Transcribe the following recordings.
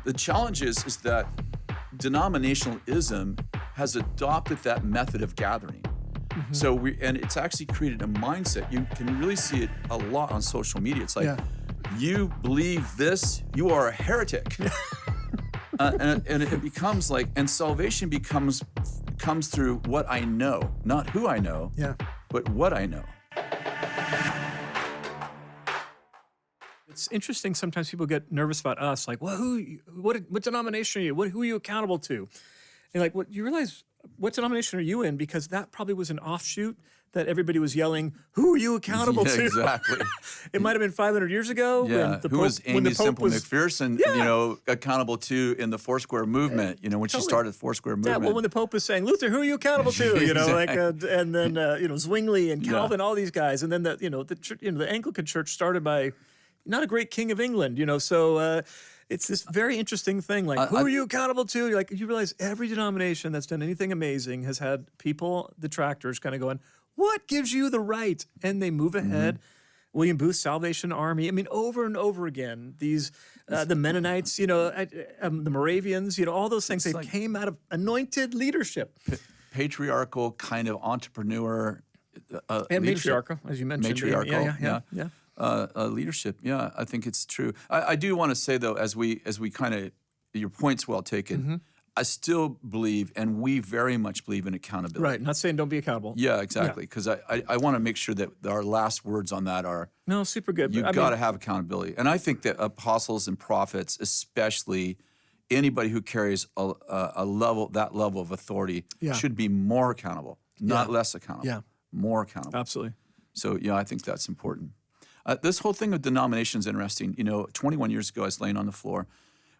The challenge is that denominationalism has adopted that method of gathering. So and it's actually created a mindset. You can really see it a lot on social media. It's like, you believe this, you are a heretic. And it becomes like, and salvation comes through what I know, not who I know, but what I know. It's interesting. Sometimes people get nervous about us, like, well, what denomination are you? Who are you accountable to? And like, what you realize, what denomination are you in? Because that probably was an offshoot that everybody was yelling, who are you accountable to? Exactly. It might have been 500 years ago. Yeah. When the Who Pope, was Amy Semple McPherson, accountable to in the Foursquare movement, when she started the Foursquare movement. Yeah, well, when the Pope was saying, Luther, who are you accountable to? And then, Zwingli and Calvin, all these guys. And then, the Anglican Church started by not a great king of England, so it's this very interesting thing, like, who are you accountable to? You realize every denomination that's done anything amazing has had people, detractors, kind of going, what gives you the right? And they move ahead. William Booth's Salvation Army. I mean, over and over again, these, the Mennonites, the Moravians, all those things, they came out of anointed leadership. Patriarchal kind of entrepreneur and matriarchal, as you mentioned. Matriarchal, leadership. Yeah, I think it's true. I do want to say, though, as we kind of, your point's well taken, I still believe, and we very much believe in accountability. Right, not saying don't be accountable. Yeah, exactly, because I want to make sure that our last words on that are, no, super good. You've got to have accountability. And I think that apostles and prophets, especially anybody who carries that level of authority, should be more accountable, not less accountable. Yeah. More accountable. Absolutely. So, I think that's important. This whole thing of denomination is interesting. 21 years ago, I was laying on the floor.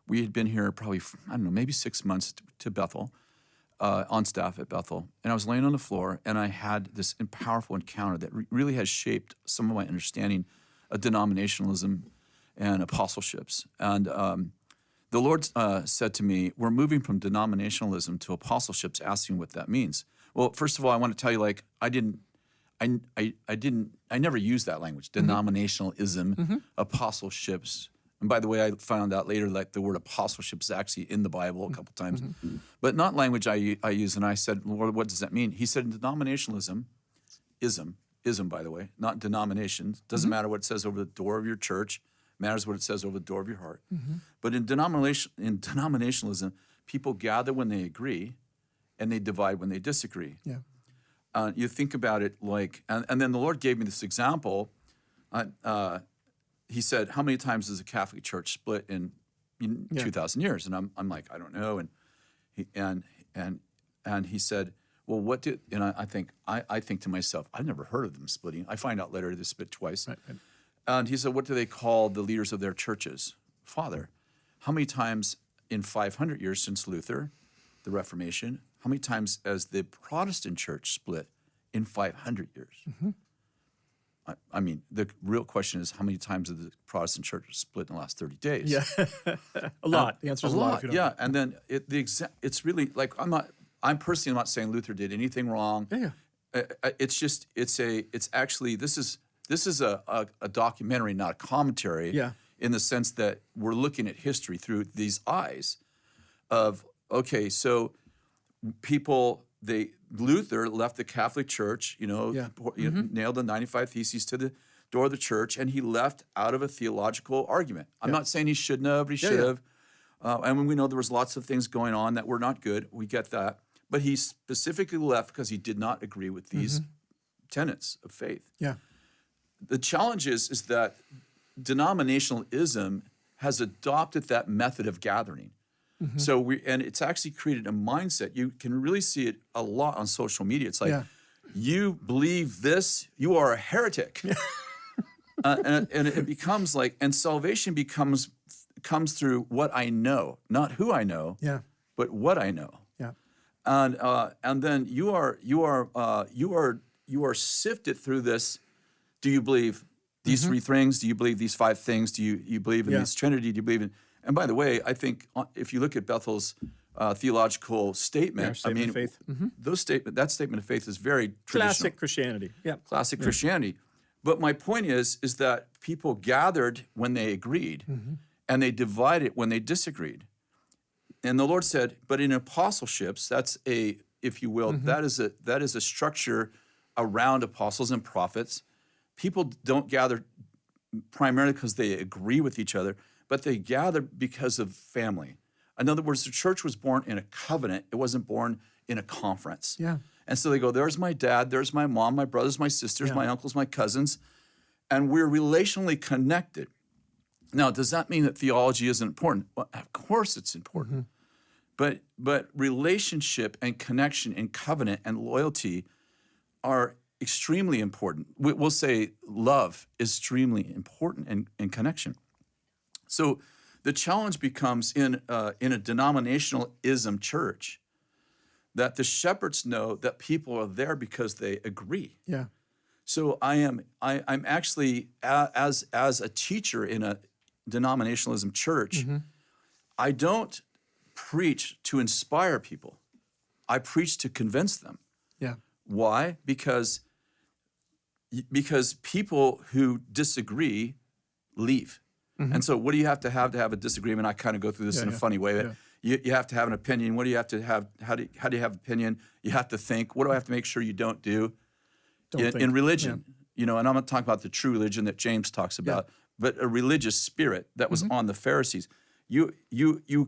We had been here probably, maybe 6 months to Bethel, on staff at Bethel. And I was laying on the floor, and I had this powerful encounter that really has shaped some of my understanding of denominationalism and apostleships. And the Lord said to me, we're moving from denominationalism to apostleships, asking what that means. Well, first of all, I want to tell you, I never used that language, denominationalism, apostleships. And by the way, I found out later that the word apostleship is actually in the Bible a couple times, but not language I use. And I said, Lord, what does that mean? He said, denominationalism, ism, by the way, not denominations. Doesn't matter what it says over the door of your church. Matters what it says over the door of your heart. But in denominationalism, people gather when they agree, and they divide when they disagree. Yeah. You think about it like, and then the Lord gave me this example. He said, "How many times does the Catholic Church split in 2,000 years?" And I'm like, I don't know. And he said, "Well, what did?" And I think to myself, I've never heard of them splitting. I find out later they split twice. Right. And he said, "What do they call the leaders of their churches?" Father. How many times in 500 years since Luther, the Reformation? How many times has the Protestant church split in 500 years? I mean, the real question is, how many times have the Protestant church split in the last 30 days? Yeah, a lot. The answer is a lot. If you don't know. And then it's really like, I'm personally not saying Luther did anything wrong. Yeah. It's actually, this is a documentary, not a commentary. Yeah. In the sense that we're looking at history through these eyes of, okay, so Luther left the Catholic Church, nailed the 95 Theses to the door of the church, and he left out of a theological argument. I'm not saying he shouldn't have, but he should have. And when we know there was lots of things going on that were not good, we get that. But he specifically left because he did not agree with these tenets of faith. Yeah. The challenge is that denominationalism has adopted that method of gathering. So and it's actually created a mindset. You can really see it a lot on social media. It's like, you believe this, you are a heretic. And it becomes like, and salvation comes through what I know, not who I know, but what I know. Yeah. And then you are sifted through this. Do you believe these three things? Do you believe these five things? Do you believe in this Trinity? Do you believe in? And by the way, I think if you look at Bethel's theological statement, of faith. That statement of faith is very traditional. Classic Christianity. Yeah. Classic Christianity. But my point is that people gathered when they agreed, and they divided when they disagreed. And the Lord said, but in apostleships, that's a, if you will, that is a structure around apostles and prophets. People don't gather primarily because they agree with each other, but they gather because of family. In other words, the church was born in a covenant. It wasn't born in a conference. Yeah. And so they go, there's my dad, there's my mom, my brothers, my sisters, my uncles, my cousins, and we're relationally connected. Now, does that mean that theology isn't important? Well, of course it's important. But relationship and connection and covenant and loyalty are extremely important. We'll say love is extremely important in connection. So the challenge becomes in a denominationalism church that the shepherds know that people are there because they agree. Yeah. So I'm actually, as a teacher in a denominationalism church, I don't preach to inspire people. I preach to convince them. Yeah. Why? Because people who disagree leave. And so what do you have to have a disagreement? I kind of go through this in a funny way. You have to have an opinion. What do you have to have? How do you have opinion? You have to think. What do I have to make sure you don't do? In religion, and I'm not talking about the true religion that James talks about, but a religious spirit that was on the Pharisees. You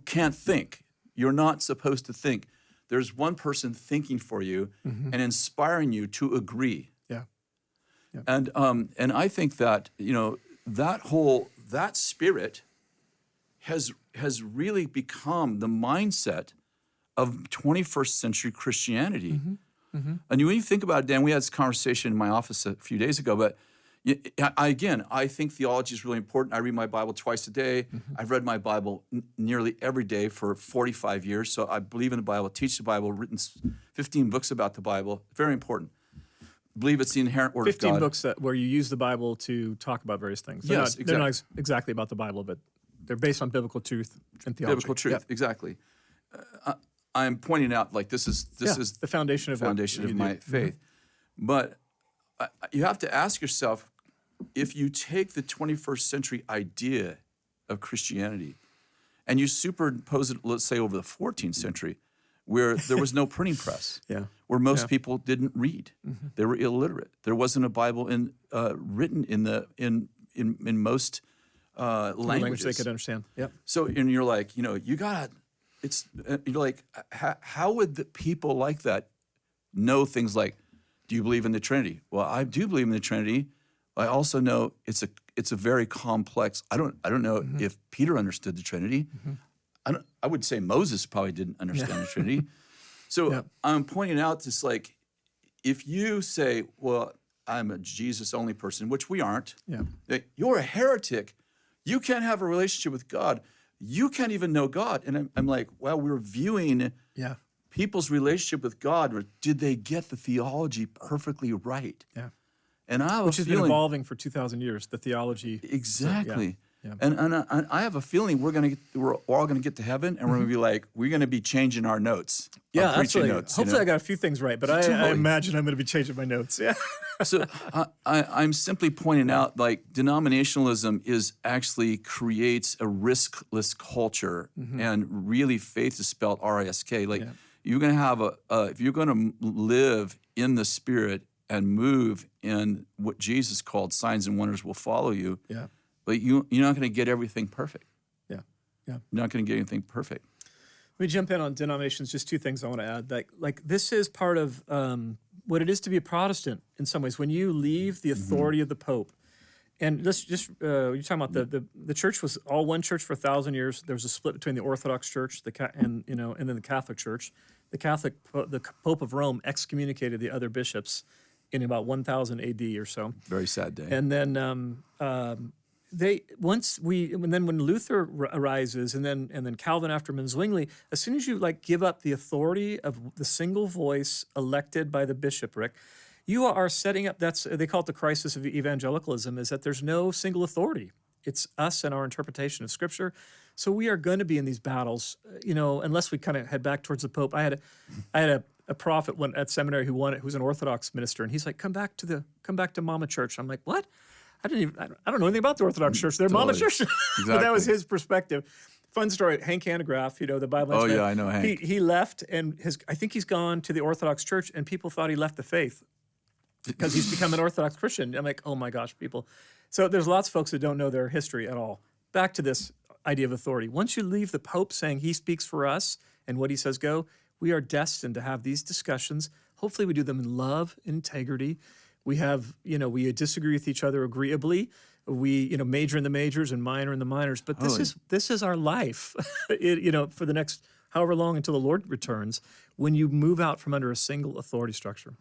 can't think. You're not supposed to think. There's one person thinking for you and inspiring you to agree. Yeah. And I think that that spirit has really become the mindset of 21st century Christianity. And when you think about it, Dan, we had this conversation in my office a few days ago, but I think theology is really important. I read my Bible twice a day. I've read my Bible nearly every day for 45 years, so I believe in the Bible, teach the Bible, written 15 books about the Bible. Very important. Believe it's the inherent word of God. 15 books where you use the Bible to talk about various things. They're not exactly about the Bible, but they're based on biblical truth and theology. Biblical truth, exactly. I'm pointing out this is the foundation of my faith. But you have to ask yourself, if you take the 21st century idea of Christianity and you superimpose it, let's say, over the 14th century, where there was no printing press, where most people didn't read, they were illiterate. There wasn't a Bible written in most languages they could understand. Yep. So, and you're like, you're like, how would the people like that know things like, do you believe in the Trinity? Well, I do believe in the Trinity. I also know it's a very complex. I don't know if Peter understood the Trinity. I would say Moses probably didn't understand the Trinity. So I'm pointing out this, if you say, well, I'm a Jesus only person, which we aren't. You're a heretic. You can't have a relationship with God. You can't even know God. And I'm like, well, we're viewing people's relationship with God. Or did they get the theology perfectly right? Yeah. And I have Which has been evolving for 2,000 years, the theology. Exactly. And I have a feeling we're all gonna get to heaven, and we're gonna be like, we're gonna be changing our notes. Yeah, our preaching absolutely. notes. Hopefully, I got a few things right, but I imagine I'm going to be changing my notes. Yeah. So I'm simply pointing out, denominationalism actually creates a riskless culture, and really faith is spelled R-I-S-K. You're going to have if you're going to live in the Spirit and move in what Jesus called signs and wonders will follow you. Yeah. But you're not going to get everything perfect. Yeah. You're not going to get anything perfect. Let me jump in on denominations. Just two things I want to add. This is part of what it is to be a Protestant in some ways. When you leave the authority of the Pope, and let's just you're talking about the church was all one church for 1,000 years. There was a split between the Orthodox Church, and then the Catholic Church. The Pope of Rome excommunicated the other bishops in about 1000 A.D. or so. Very sad day. And then when Luther arises, and then Calvin after Zwingli, as soon as you give up the authority of the single voice elected by the bishopric, you are setting up. They call it the crisis of evangelicalism. Is that there's no single authority. It's us and our interpretation of Scripture. So we are going to be in these battles, unless we kind of head back towards the Pope. I had a prophet at seminary who's an Orthodox minister, and he's like, come back to Mama Church. I'm like, what? I don't know anything about the Orthodox Church. They're Mama Church. Exactly. But that was his perspective. fun story. Hank Hanegraaff, the Bible. Oh, man, yeah, I know Hank. He left, and I think he's gone to the Orthodox Church, and people thought he left the faith because he's become an Orthodox Christian. I'm like, oh my gosh, people. So there's lots of folks that don't know their history at all. Back to this idea of authority. Once you leave the Pope saying he speaks for us and what he says go, we are destined to have these discussions. Hopefully we do them in love, integrity. We have, we disagree with each other agreeably. We, major in the majors and minor in the minors. But this is our life, for the next however long until the Lord returns, when you move out from under a single authority structure.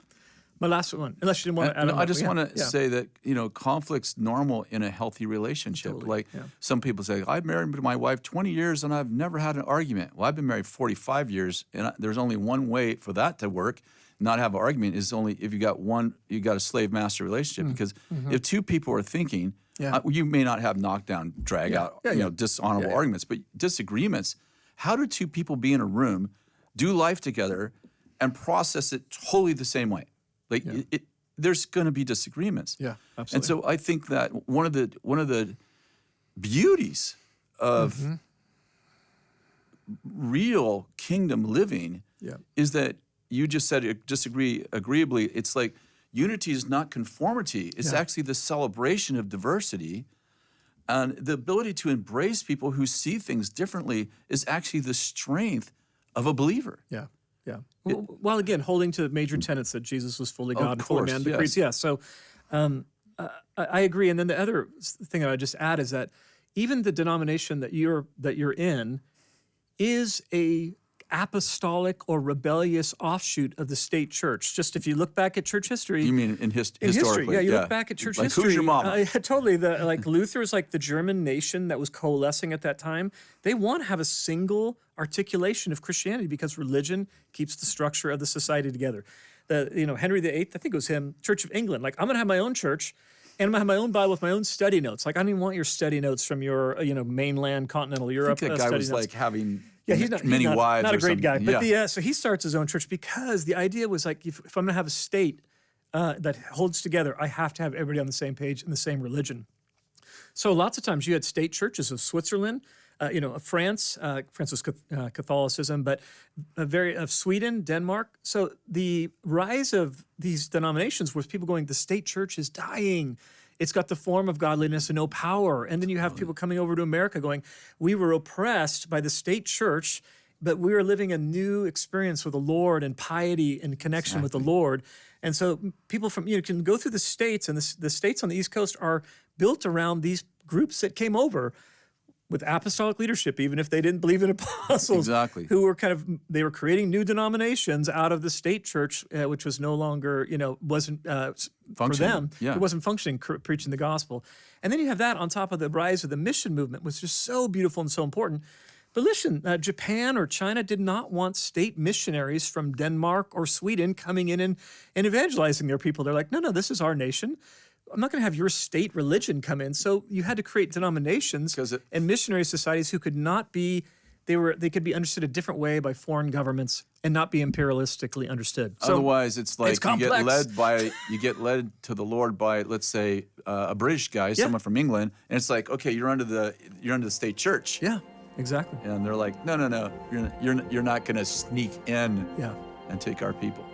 My last one, unless you didn't want to add on. I just want to say that, conflict's normal in a healthy relationship. Totally, Some people say, I've married my wife 20 years and I've never had an argument. Well, I've been married 45 years, and there's only one way for that to work, not have an argument, is only if you got a slave-master relationship. Because if two people are thinking, you may not have knockdown, drag out, dishonorable arguments, but disagreements. How do two people be in a room, do life together, and process it totally the same way? There's going to be disagreements. Yeah, absolutely. And so I think that one of the beauties of real kingdom living is that you just said disagree agreeably. It's like unity is not conformity. It's actually the celebration of diversity. And the ability to embrace people who see things differently is actually the strength of a believer. Yeah. Yeah. Well, again, holding to major tenets that Jesus was fully God and fully man. The creeds, So I agree. And then the other thing I would just add is that even the denomination that you're in is a apostolic or rebellious offshoot of the state church. Just if you look back at church history. You mean in history? Yeah, you look back at church history. Who's your mama? Totally. Luther is like the German nation that was coalescing at that time. They want to have a single articulation of Christianity because religion keeps the structure of the society together. Henry VIII, I think it was him, Church of England. I'm going to have my own church, and I'm going to have my own Bible with my own study notes. I don't even want your study notes from your, mainland continental Europe. I think that guy was notes. having he's many wives. Not a great guy. But so he starts his own church because the idea was if I'm going to have a state that holds together, I have to have everybody on the same page and the same religion. So lots of times you had state churches of Switzerland, of France. France was Catholicism, but of Sweden, Denmark. So the rise of these denominations was people going, the state church is dying. It's got the form of godliness and no power. And then you have people coming over to America going, we were oppressed by the state church, but we are living a new experience with the Lord and piety and connection with the Lord. And so people from, can go through the states, and the states on the East Coast are built around these groups that came over with apostolic leadership, even if they didn't believe in apostles. Exactly. Who were they were creating new denominations out of the state church, which was no longer, wasn't for them. Yeah. It wasn't functioning, preaching the gospel. And then you have that on top of the rise of the mission movement, which is so beautiful and so important. But listen, Japan or China did not want state missionaries from Denmark or Sweden coming in and evangelizing their people. They're like, no, this is our nation. I'm not going to have your state religion come in. So you had to create denominations and missionary societies who could not be, they could be understood a different way by foreign governments and not be imperialistically understood. So otherwise, it's like you get led to the Lord by, let's say, a British guy, someone from England, and it's like, okay, you're under the state church. Yeah, exactly. And they're like, no, you're not going to sneak in and take our people.